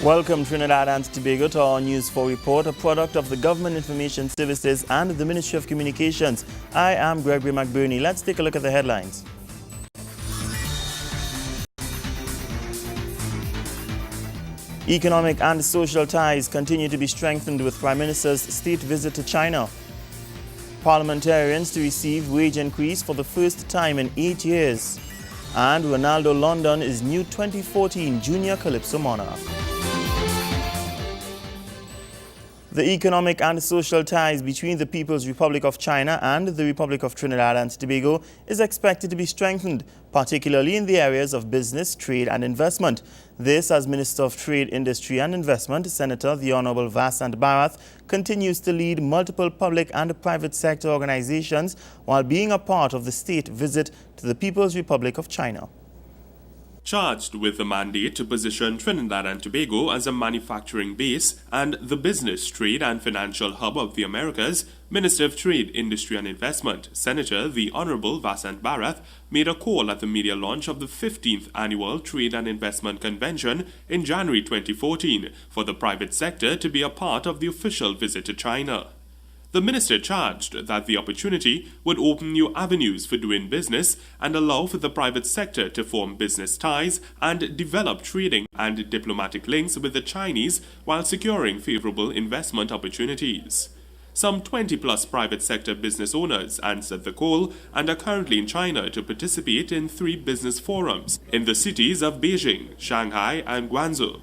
Welcome Trinidad and Tobago to our News 4 report, a product of the Government Information Services and the Ministry of Communications. I am Gregory McBurney. Let's take a look at the headlines. Economic and social ties continue to be strengthened with Prime Minister's state visit to China. Parliamentarians to receive wage increase for the first time in 8 years. And Ronaldo London is new 2014 Junior Calypso Monarch. The economic and social ties between the People's Republic of China and the Republic of Trinidad and Tobago is expected to be strengthened, particularly in the areas of business, trade and investment. This as Minister of Trade, Industry and Investment, Senator the Honorable Vasant Bharath, continues to lead multiple public and private sector organizations while being a part of the state visit to the People's Republic of China. Charged with the mandate to position Trinidad and Tobago as a manufacturing base and the business, trade and financial hub of the Americas, Minister of Trade, Industry and Investment, Senator the Honorable Vasant Bharath, made a call at the media launch of the 15th Annual Trade and Investment Convention in January 2014 for the private sector to be a part of the official visit to China. The minister charged that the opportunity would open new avenues for doing business and allow for the private sector to form business ties and develop trading and diplomatic links with the Chinese while securing favorable investment opportunities. Some 20-plus private sector business owners answered the call and are currently in China to participate in 3 business forums in the cities of Beijing, Shanghai and Guangzhou.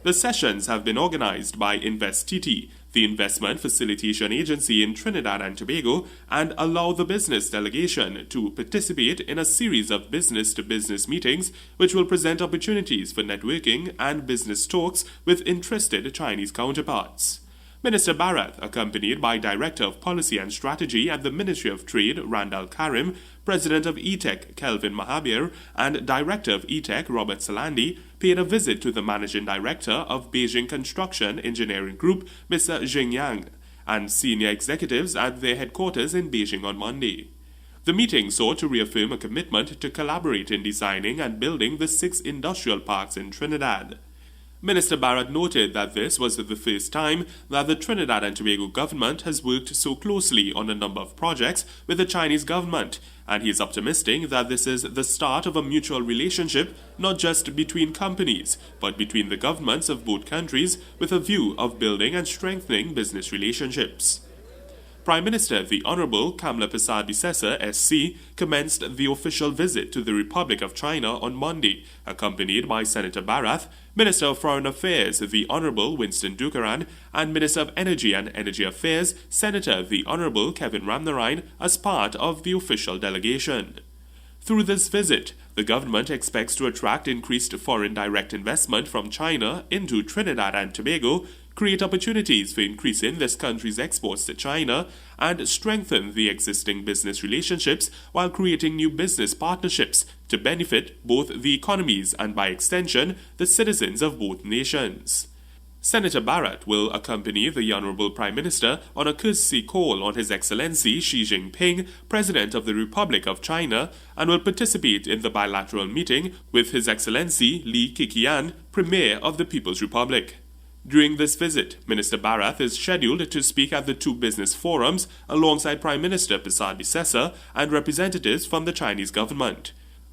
The sessions have been organized by InvestTT, the investment facilitation agency in Trinidad and Tobago, and allow the business delegation to participate in a series of business-to-business meetings which will present opportunities for networking and business talks with interested Chinese counterparts. Minister Bharath, accompanied by Director of Policy and Strategy at the Ministry of Trade, Randall Karim, President of ETEC, Kelvin Mahabir, and Director of ETEC, Robert Salandi, paid a visit to the Managing Director of Beijing Construction Engineering Group, Mr. Jing Yang, and senior executives at their headquarters in Beijing on Monday. The meeting sought to reaffirm a commitment to collaborate in designing and building the 6 industrial parks in Trinidad. Minister Bharath noted that this was the first time that the Trinidad and Tobago government has worked so closely on a number of projects with the Chinese government, and he is optimistic that this is the start of a mutual relationship not just between companies, but between the governments of both countries with a view of building and strengthening business relationships. Prime Minister the Honorable Kamla Persad-Bissessar, SC, commenced the official visit to the Republic of China on Monday, accompanied by Senator Bharath, Minister of Foreign Affairs the Honorable Winston Dukaran, and Minister of Energy and Energy Affairs, Senator the Honorable Kevin Ramnarine, as part of the official delegation. Through this visit, the government expects to attract increased foreign direct investment from China into Trinidad and Tobago, create opportunities for increasing this country's exports to China, and strengthen the existing business relationships while creating new business partnerships to benefit both the economies and, by extension, the citizens of both nations. Senator Bharath will accompany the Honorable Prime Minister on a courtesy call on His Excellency Xi Jinping, President of the Republic of China, and will participate in the bilateral meeting with His Excellency Li Keqiang, Premier of the People's Republic. During this visit, Minister Bharath is scheduled to speak at the 2 business forums alongside Prime Minister Persad-Bissessar and representatives from the Chinese government.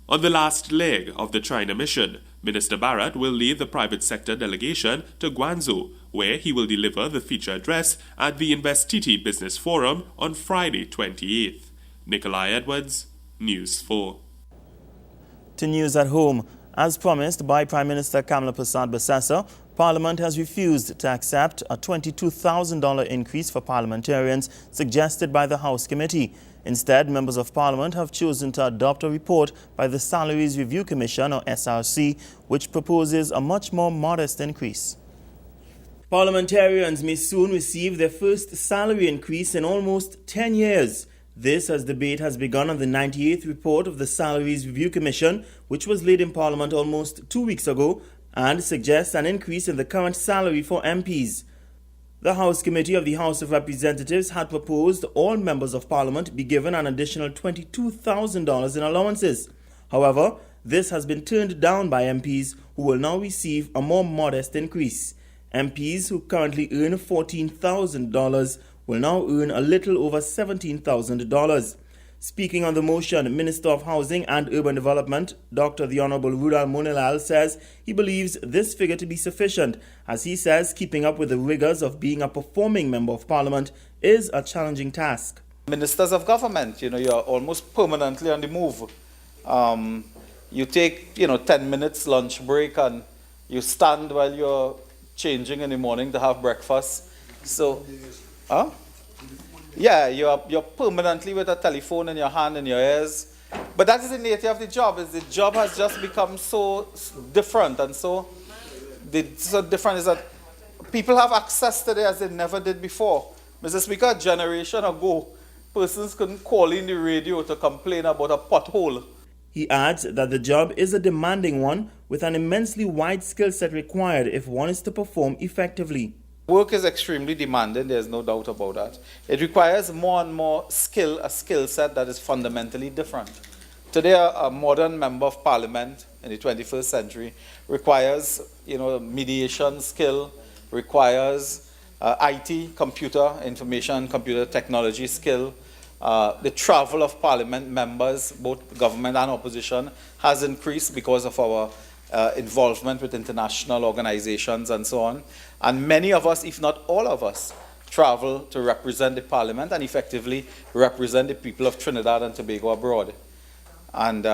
On the last leg of the China mission, Minister Bharath will lead the private sector delegation to Guangzhou, where he will deliver the feature address at the InvestTT Business Forum on Friday 28th. Nikolai Edwards, News 4. To news at home. As promised by Prime Minister Kamla Persad-Bissessar, Parliament has refused to accept a $22,000 increase for parliamentarians suggested by the House Committee. Instead, members of Parliament have chosen to adopt a report by the Salaries Review Commission, or SRC, which proposes a much more modest increase. Parliamentarians may soon receive their first salary increase in almost 10 years. This as debate has begun on the 98th report of the Salaries Review Commission, which was laid in Parliament almost 2 weeks ago, and suggests an increase in the current salary for MPs. The House Committee of the House of Representatives had proposed all members of Parliament be given an additional $22,000 in allowances. However, this has been turned down by MPs who will now receive a more modest increase. MPs who currently earn $14,000 will now earn a little over $17,000. Speaking on the motion, Minister of Housing and Urban Development, Dr. the Honorable Rudal Monilal, says he believes this figure to be sufficient, as he says keeping up with the rigors of being a performing Member of Parliament is a challenging task. Ministers of government, you're almost permanently on the move. You take, 10 minutes lunch break and you stand while you're changing in the morning to have breakfast. So, yeah, you're permanently with a telephone in your hand and your ears. But that is the nature of the job. The job has just become so different, and so different is that people have access today as they never did before. Mr. Speaker, a generation ago, persons couldn't call in the radio to complain about a pothole. He adds that the job is a demanding one with an immensely wide skill set required if one is to perform effectively. Work is extremely demanding, there's no doubt about that. It requires more and more skill, a skill set that is fundamentally different. Today, a modern Member of Parliament in the 21st century requires, mediation skill, requires IT, information computer technology skill. The travel of Parliament members, both government and opposition, has increased because of our involvement with international organizations and so on. And many of us, if not all of us, travel to represent the Parliament and effectively represent the people of Trinidad and Tobago abroad. And,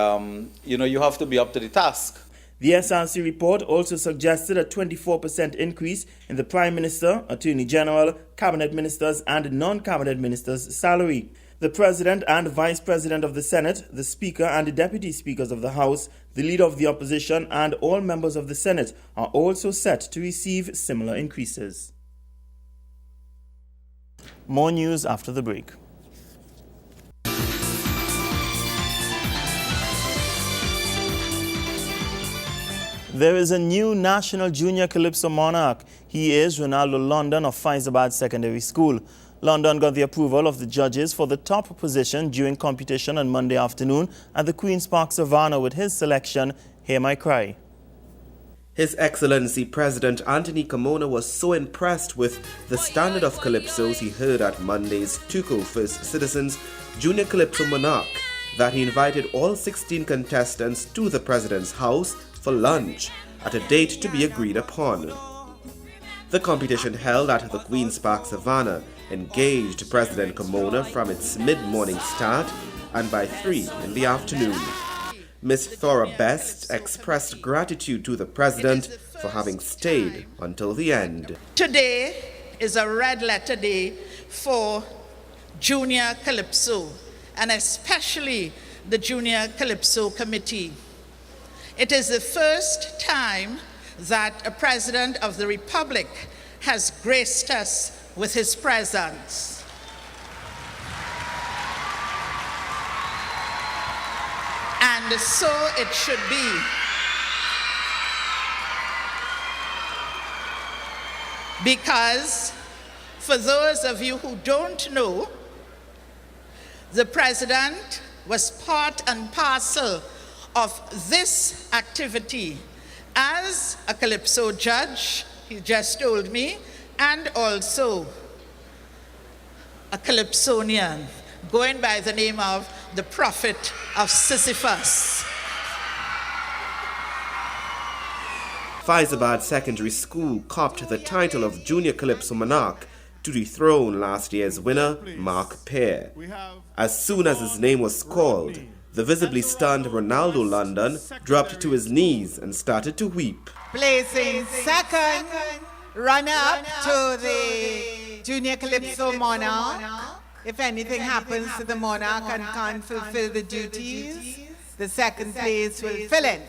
you have to be up to the task. The SRC report also suggested a 24% increase in the Prime Minister, Attorney General, Cabinet Ministers and non-Cabinet Ministers' salary. The President and Vice President of the Senate, the Speaker and the Deputy Speakers of the House, the Leader of the Opposition and all members of the Senate are also set to receive similar increases. More news after the break. There is a new National Junior Calypso monarch. He is Ronaldo London of Faizabad Secondary School. London got the approval of the judges for the top position during computation on Monday afternoon at the Queen's Park Savannah with his selection, Hear My Cry. His Excellency President Anthony Carmona was so impressed with the standard of calypsos he heard at Monday's Tuco First Citizens Junior Calypso Monarch that he invited all 16 contestants to the President's house for lunch at a date to be agreed upon. The competition held at the Queen's Park Savannah engaged President Carmona from its mid-morning start and by 3 in the afternoon. Miss Thora Best expressed gratitude to the President for having stayed until the end. Today is a red letter day for Junior Calypso, and especially the Junior Calypso Committee. It is the first time that a President of the Republic has graced us with his presence. And so it should be. Because for those of you who don't know, the President was part and parcel of this activity as a Calypso judge, he just told me, and also a Calypsonian, going by the name of the Prophet of Sisyphus. Faizabad Secondary School copped the title of Junior Calypso Monarch to dethrone last year's winner, Mark Pear. As soon as his name was called, the visibly stunned Ronaldo London dropped to his knees and started to weep. Placing second, runner-up to the Junior Calypso Monarch. If anything happens to the monarch and can't fulfill the duties, the second place will fill in.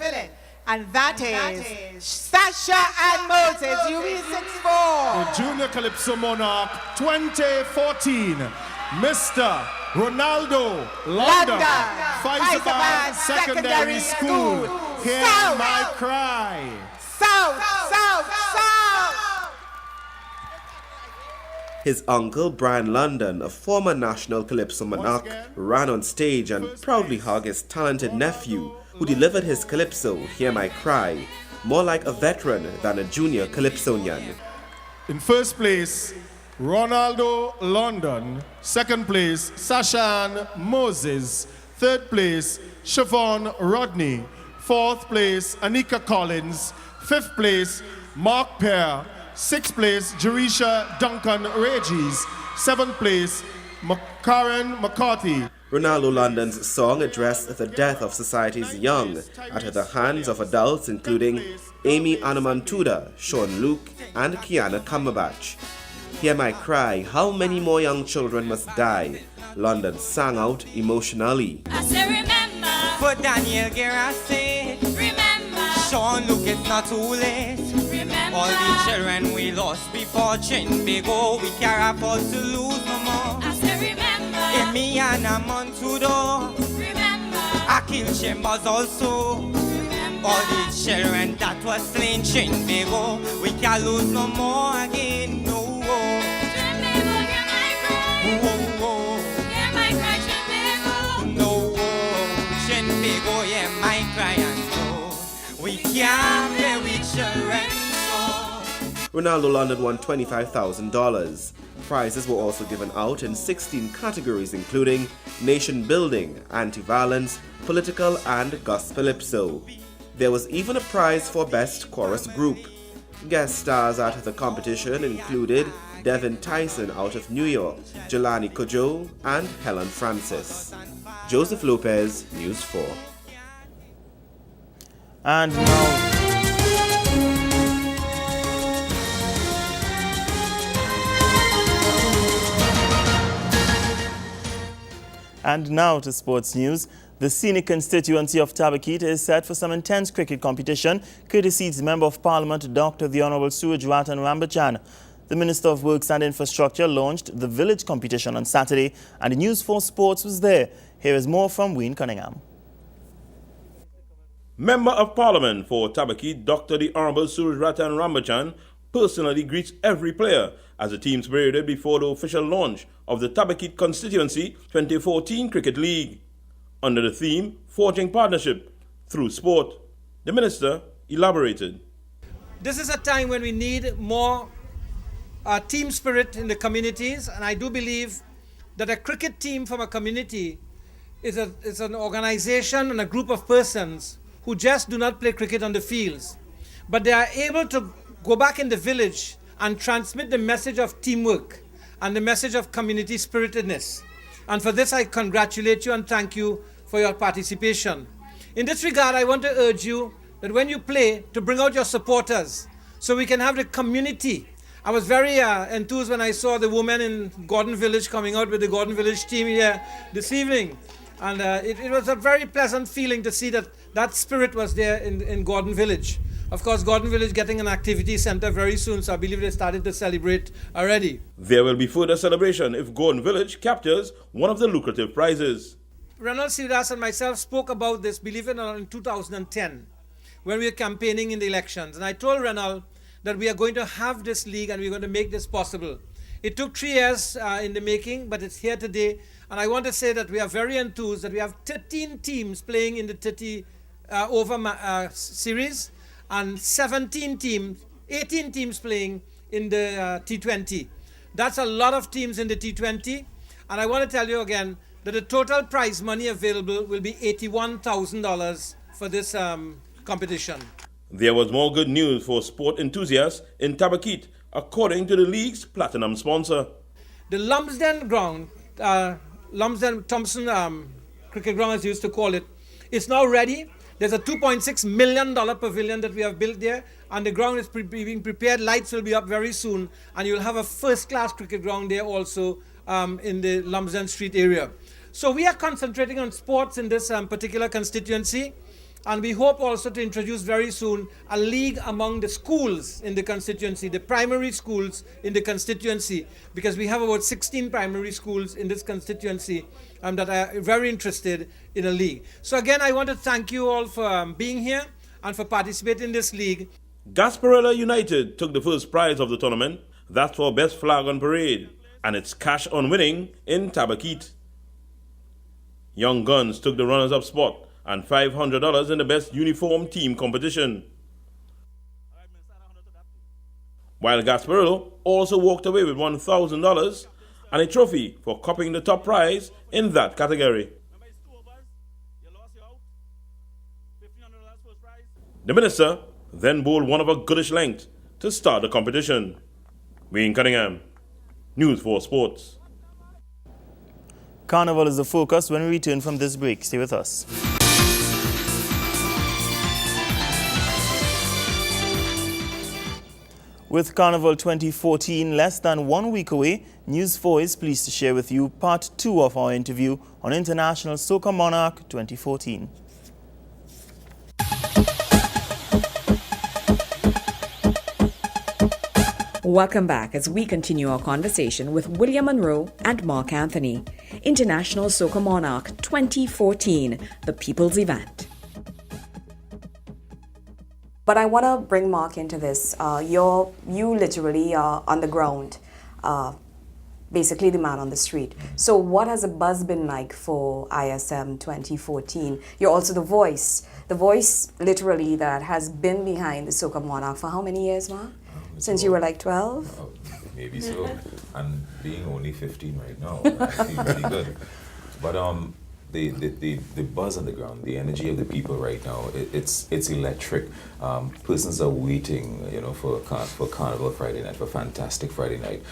And that is Sasha and Moses, UB64. The Junior Calypso Monarch 2014, Mr. Ronaldo London, Faizabad Secondary School. Hear My Cry. South, South, South. His uncle, Brian London, a former national Calypso monarch, ran on stage and proudly hugged his talented nephew, who delivered his calypso, Hear My Cry, more like a veteran than a junior calypsonian. In first place, Ronaldo London. Second place, Sashan Moses. Third place, Siobhan Rodney. Fourth place, Anika Collins. Fifth place, Mark Pear. Sixth place, Jerisha Duncan Regis. Seventh place, Karen McCarthy. Ronaldo London's song addressed the death of society's young at the hands of adults including Amy Anamantuda, Sean Luke, and Kiana Cumberbatch. Hear My Cry, How Many More Young Children Must Die? London sang out emotionally. I say remember. For Daniel Guerra said, Remember. Sean Luke, it's not too late. Remember. All the children we lost before Trinbago, we can't afford to lose no more. I say remember. Amy Anamantuda, Remember. Akil Chambers also. Remember. All the children that was slain Trinbago, we can't lose no more again. No. Trinbago, hear my cry. Hear my cry, Trinbago. No, Trinbago, hear my cry and no. We can't play with children. Ronaldo London won $25,000. Prizes were also given out in 16 categories including nation building, anti-violence, political and gospel-ipso. There was even a prize for best chorus group. Guest stars at the competition included Devin Tyson out of New York, Jelani Kojo, and Helen Francis. Joseph Lopez, News 4. And now... And now to sports news. The scenic constituency of Tabaquite is set for some intense cricket competition, courtesy its Member of Parliament, Dr. the Honourable Suraj Ratan Rambachan. The Minister of Works and Infrastructure launched the village competition on Saturday, and News 4 Sports was there. Here is more from Wayne Cunningham. Member of Parliament for Tabaquite, Dr. the Honourable Suraj Ratan Rambachan, personally greets every player as the teams paraded before the official launch of the Tabaquite Constituency 2014 Cricket League. Under the theme, Forging Partnership Through Sport, the Minister elaborated. This is a time when we need more team spirit in the communities, and I do believe that a cricket team from a community is an organization and a group of persons who just do not play cricket on the fields, but they are able to go back in the village and transmit the message of teamwork and the message of community spiritedness. And for this, I congratulate you and thank you for your participation. In this regard, I want to urge you that when you play, to bring out your supporters so we can have the community. I was very enthused when I saw the women in Gordon Village coming out with the Gordon Village team here this evening. And it was a very pleasant feeling to see that that spirit was there in Gordon Village. Of course, Gordon Village getting an activity center very soon, so I believe they started to celebrate already. There will be further celebration if Gordon Village captures one of the lucrative prizes. Ronald Siras and myself spoke about this, believe it or not, in 2010, when we were campaigning in the elections. And I told Ronald that we are going to have this league and we're going to make this possible. It took 3 years in the making, but it's here today. And I want to say that we are very enthused that we have 13 teams playing in the 30 over series, and 18 teams playing in the T20. That's a lot of teams in the T20. And I want to tell you again that the total prize money available will be $81,000 for this competition. There was more good news for sport enthusiasts in Tabaquite, according to the league's platinum sponsor. The Lumsden ground, Lumsden Thompson Cricket Ground as you used to call it, is now ready. There's a $2.6 million pavilion that we have built there, and the ground is being prepared. Lights will be up very soon, and you'll have a first-class cricket ground there also in the Lumsden Street area. So we are concentrating on sports in this particular constituency, and we hope also to introduce very soon a league among the schools in the constituency, the primary schools in the constituency, because we have about 16 primary schools in this constituency that are very interested in a league. So again, I want to thank you all for being here and for participating in this league. Gasparilla United took the first prize of the tournament. That's for Best Flag on Parade, and it's cash on winning in Tabaquite. Young Guns took the runners-up spot and $500 in the Best Uniform Team competition. While Gasparillo also walked away with $1,000 and a trophy for copying the top prize in that category. The minister then bowled one of a goodish length to start the competition. Wayne Cunningham, News 4 Sports. Carnival is the focus when we return from this break. Stay with us. With Carnival 2014 less than 1 week away, News 4 is pleased to share with you part 2 of our interview on International Soca Monarch 2014. Welcome back as we continue our conversation with William Monroe and Mark Anthony. International Soca Monarch 2014, the people's event. But I want to bring Mark into this. You literally are on the ground, basically the man on the street. So what has the buzz been like for ISM 2014? You're also the voice literally that has been behind the Soca Monarch for how many years, Mark? Since you were like 12? Maybe so. And being only 15 right now, I feel really good. But the buzz on the ground, the energy of the people right now, it's electric. Persons are waiting, for Carnival Friday night, for Fantastic Friday night.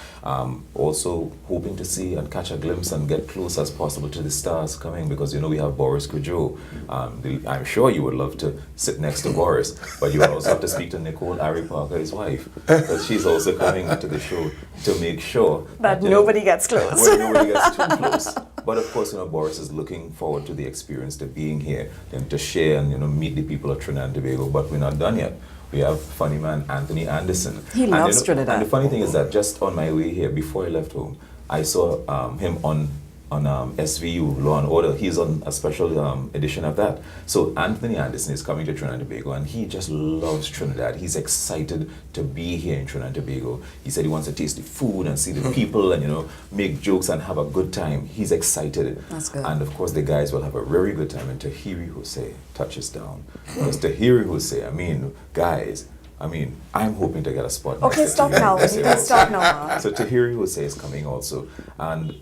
Also hoping to see and catch a glimpse and get close as possible to the stars coming, because we have Boris Kudjoe. I'm sure you would love to sit next to Boris, but you would also have to speak to Nicole Ari Parker, his wife, because she's also coming to the show to make sure that nobody gets close. Well, nobody gets too close. But of course, Boris is looking forward to the experience, to being here, and to share and meet the people of Trinidad and Tobago. But we're not done yet. We have funny man Anthony Anderson. He loves Trinidad. And the funny thing is that just on my way here, before I left home, I saw him on SVU, Law and Order. He's on a special edition of that. So Anthony Anderson is coming to Trinidad and Tobago, and he just loves Trinidad. He's excited to be here in Trinidad and Tobago. He said he wants to taste the food and see the people and make jokes and have a good time. He's excited. That's good. And of course the guys will have a very good time, and Tahiri Hussein touches down. Because Tahiri Hussein, guys, I'm hoping to get a spot. Okay, stop now. You can stop now. So Tahiri Hussein is coming also, and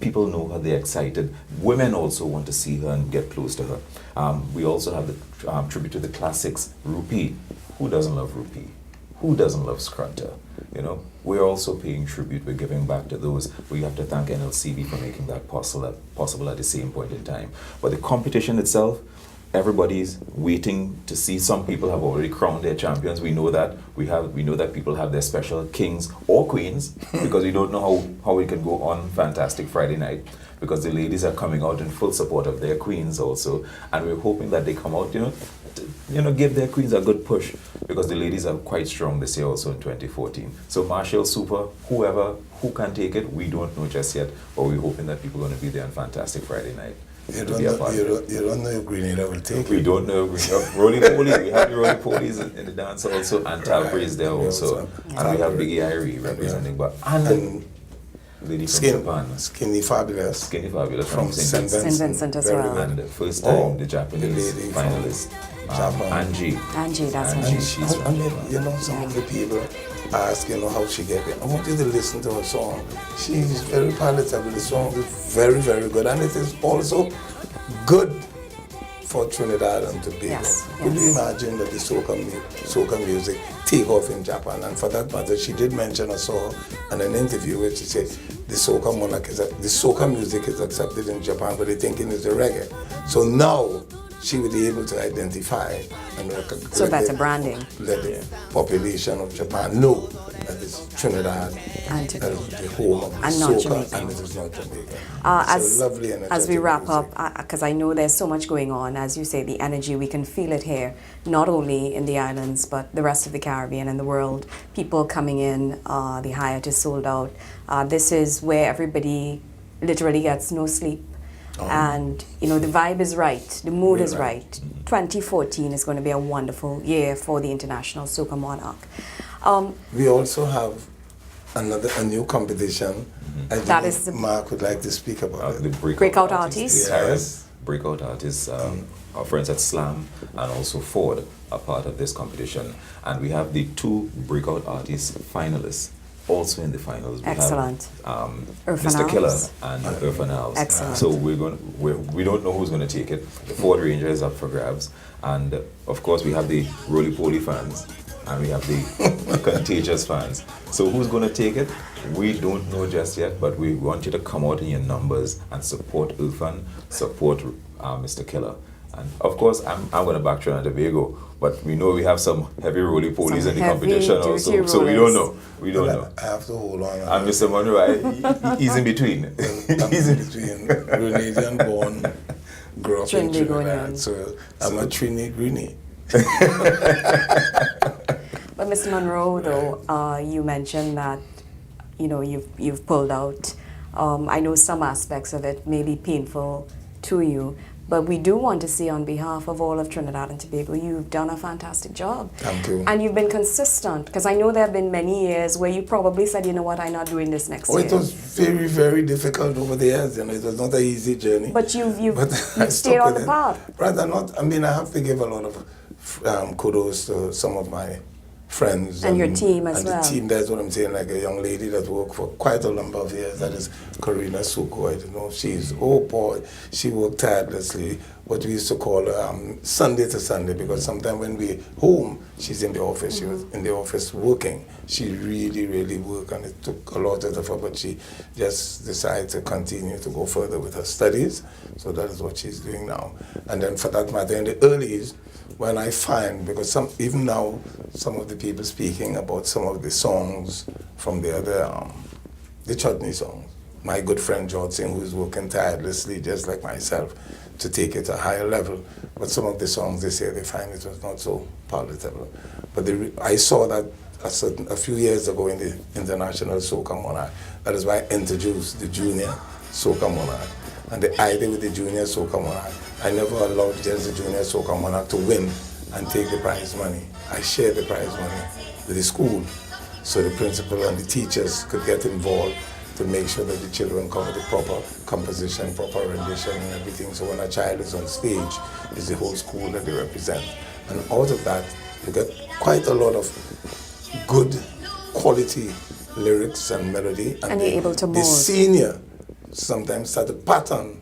people know her, they're excited. Women also want to see her and get close to her. We also have the tribute to the classics, Rupi. Who doesn't love Rupi? Who doesn't love Scrunter? We're also paying tribute. We're giving back to those. We have to thank NLCB for making that possible at the same point in time. But the competition itself, everybody's waiting to see. Some people have already crowned their champions. We know that. We know that people have their special kings or queens, because we don't know how it can go on Fantastic Friday night, because the ladies are coming out in full support of their queens also, and we're hoping that they come out, give their queens a good push, because the ladies are quite strong this year also in 2014. So Marshall, Super, who can take it, we don't know just yet, but we're hoping that people are going to be there on Fantastic Friday night. You don't know if Grenada will take it. We don't know. We have Rolly Poly. We have the Rolly Polies in the dance also, and Talbry is there also. And we have Biggie Irie representing. But and lady from Japan. Skinny Fabulous from St. Vincent as well. And the first time the Japanese finalist, Angie. That's Angie. Some of the people ask, how she get it. I want you to listen to her song. She's very palatable. The song is very, very good. And it is also good for Trinidad and Tobago. Yes. Could you imagine that the soca music take off in Japan? And for that matter, she did mention, I saw in an interview where she said the soca monarch the soca music is accepted in Japan, but they thinking it's the reggae. So now she would be able to identify and recognize. So better branding. Let the population of Japan know that it's Trinidad and the home of and not soca, Jamaica. and it is not Jamaica. As we wrap up, because I know there's so much going on, as you say, the energy, we can feel it here, not only in the islands, but the rest of the Caribbean and the world. People coming in, the Hyatt is sold out. This is where everybody literally gets no sleep. And the vibe is right, the mood is right. 2014 is going to be a wonderful year for the International Soca Monarch. We also have a new competition. That is Mark would like to speak about it. The Breakout Artists. Yes. breakout artists, our friends at Slam and also Ford are part of this competition. And we have the 2 breakout artist finalists also in the finals. We Excellent. have Irfan Mr. Killer Alves. and Irfan Alves. Excellent. So we don't know who's going to take it. The Ford Ranger is up for grabs. And of course we have the Roly Poly fans and we have the Contagious fans. So who's going to take it? We don't know just yet, but we want you to come out in your numbers and support Irfan, support Mr. Killer. And of course, I'm going to back Trinidad and Tobago, but we know we have some heavy roly-polies in the competition also, so we don't know. We don't know. I have to hold on. And Mr. Monroe, he's in between. He's in between. Grenadian born, grew up in Trinidad, so I'm a Trini. But Mr. Monroe, though, you mentioned that you've pulled out. I know some aspects of it may be painful to you, but we do want to say on behalf of all of Trinidad and Tobago, you've done a fantastic job. Thank you. And you've been consistent, because I know there have been many years where you probably said, you know what, I'm not doing this next year. It was very, very difficult over the years. It was not an easy journey. But you've stayed on the path. Rather not. I mean, I have to give a lot of kudos to some of my friends and your team as well. And the team, that's what I'm saying, like a young lady that worked for quite a number of years, that is Karina Suko. I don't know, she worked tirelessly, what we used to call Sunday to Sunday, because sometimes when we're home, she's in the office. She was in the office working. She really, really worked, and it took a lot out of her, but she just decided to continue to go further with her studies. So that is what she's doing now. And then for that matter, in the early when I find, because even now, some of the people speaking about some of the songs from the other, the chutney songs. My good friend George Singh, who's working tirelessly, just like myself, to take it to a higher level. But some of the songs, they say they find it was not so palatable. But I saw that a few years ago in the International Soca Monarch. That is why I introduced the Junior Soca Monarch. And the idea with the Junior Soca Monarch, I never allowed just the Junior Soca Monarch to win and take the prize money. I shared the prize money with the school, so the principal and the teachers could get involved to make sure that the children cover the proper composition, proper rendition and everything. So when a child is on stage, it's the whole school that they represent. And out of that, you get quite a lot of good quality lyrics and melody. And you're able to mold. The senior sometimes start to pattern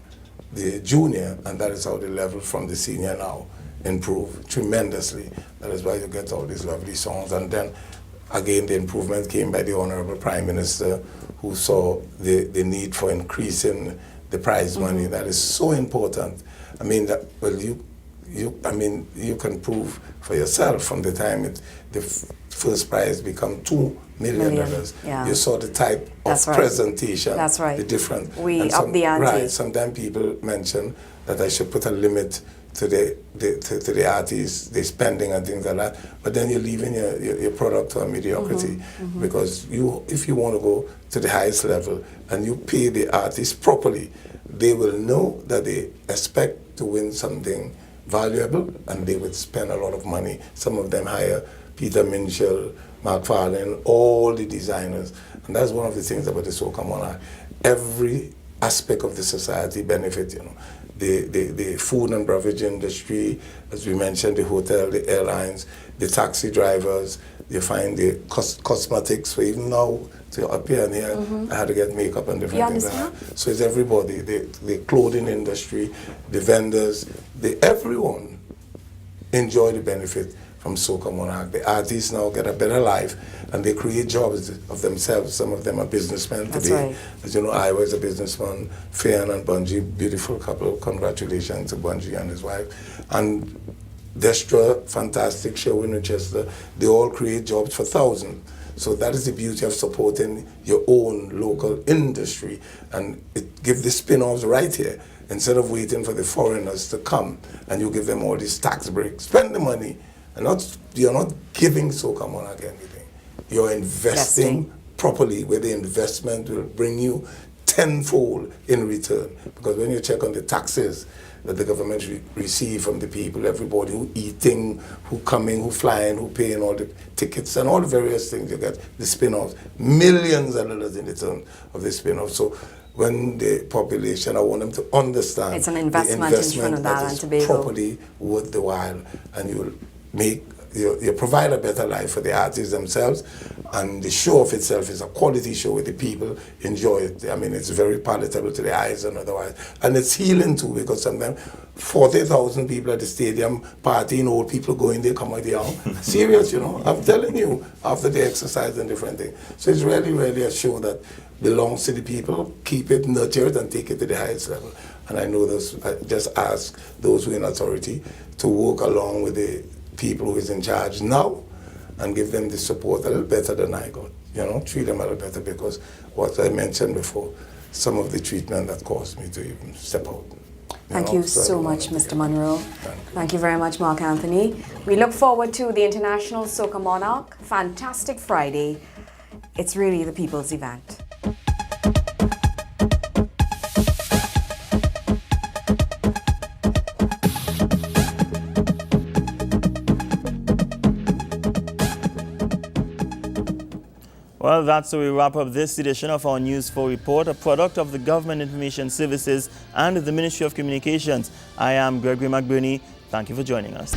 the junior, and that is how the level from the senior now improve tremendously. That is why you get all these lovely songs. And then again, the improvement came by the Honorable Prime Minister, who saw the need for increasing the prize money. That is so important. I mean, you can prove for yourself from the time the first prize become $2 million. Yeah. You saw the type of presentation. That's right. The different. We up the ante. Right. Sometimes people mention that I should put a limit to the artists, the spending and things like that. But then you're leaving your product to a mediocrity, because if you want to go to the highest level and you pay the artists properly, they will know that they expect to win something valuable, and they would spend a lot of money. Some of them hire Peter Minshall, Mark Farlane, all the designers. And that's one of the things about the Soca Monarch. Every aspect of the society benefit, The food and beverage industry, as we mentioned, the hotel, the airlines, the taxi drivers, you find the cosmetics, for even now to appear in here, I had to get makeup and different things like that. So it's everybody, the clothing industry, the vendors, everyone enjoy the benefit from Soca Monarch. The artists now get a better life, and they create jobs of themselves. Some of them are businessmen today. Right. As you know, I was a businessman. Fayan and Bungie, beautiful couple. Congratulations to Bungie and his wife. And Destra, fantastic. Sherwin Winchester, they all create jobs for thousands. So that is the beauty of supporting your own local industry. And it gives the spin-offs right here. Instead of waiting for the foreigners to come and you give them all these tax breaks, spend the money. And you're not giving Soca Monarch anything. You're investing properly, where the investment will bring you tenfold in return. Because when you check on the taxes that the government receive from the people, everybody who eating, who coming, who flying, who paying all the tickets and all the various things you get, the spin-offs, millions of dollars in return of the spin-off. So when the population, I want them to understand it's an investment the in Trinidad that and is Tobago. properly worth the while, and you provide a better life for the artists themselves, and the show of itself is a quality show where the people enjoy it. I mean, it's very palatable to the eyes and otherwise, and it's healing too, because sometimes 40,000 people at the stadium partying, old people going there, come out young. Serious, you know, I'm telling you, after the exercise and different things. So it's really, really a show that belongs to the people. Keep it, nurture it, and take it to the highest level. And I know this, I just ask those who are in authority to work along with the people who is in charge now and give them the support a little better than I got. You know, treat them a little better, because what I mentioned before, some of the treatment that caused me to even step out. Thank you so much, Mr. Monroe. Thank you very much, Mark Anthony. We look forward to the International Soca Monarch. Fantastic Friday. It's really the people's event. Well, that's how we wrap up this edition of our News 4 report, a product of the Government Information Services and the Ministry of Communications. I am Gregory McBurney. Thank you for joining us.